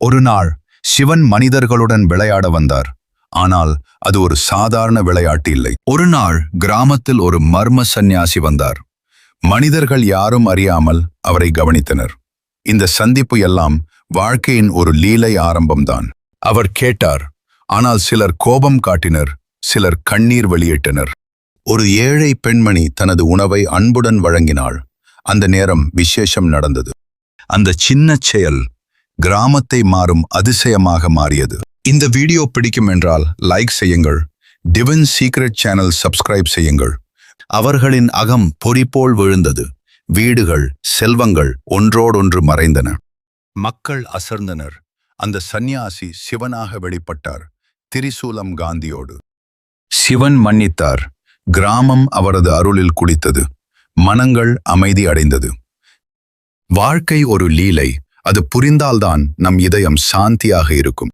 ஒரு நாள் சிவன் மனிதர்களுடன் விளையாட வந்தார். ஆனால் அது ஒரு சாதாரண விளையாட்டு இல்லை. ஒரு நாள் கிராமத்தில் ஒரு மர்ம சந்நியாசி வந்தார். மனிதர்கள் யாரும் அறியாமல் அவரை கவனித்தனர். இந்த சந்திப்பு எல்லாம் வாழ்க்கையின் ஒரு லீலை ஆரம்பம்தான். அவர் கேட்டார், ஆனால் சிலர் கோபம் காட்டினர், சிலர் கண்ணீர் வெளியிட்டனர். ஒரு ஏழை பெண்மணி தனது உணவை அன்புடன் வழங்கினாள். அந்த நேரம் விசேஷம் நடந்தது. அந்த சின்ன செயல் கிராமத்தை மாறும் அதிசயமாக மாறியது. இந்த வீடியோ பிடிக்கும் என்றால் லைக் செய்யுங்கள். டிவைன் சீக்ரெட் சேனல் சப்ஸ்கிரைப் செய்யுங்கள். அவர்களின் அகம் பொறிபோல் விழுந்தது. வீடுகள், செல்வங்கள் ஒன்றோடொன்று மறைந்தன. மக்கள் அசர்ந்தனர். அந்த சந்நியாசி சிவனாக வெளிப்பட்டார், திரிசூலம் காந்தியோடு. சிவன் மன்னித்தார். கிராமம் அவரது அருளில் குளித்தது. மனங்கள் அமைதி அடைந்தது. வாழ்க்கை ஒரு லீலை. அது புரிந்தால்தான் நம் இதயம் சாந்தியாக இருக்கும்.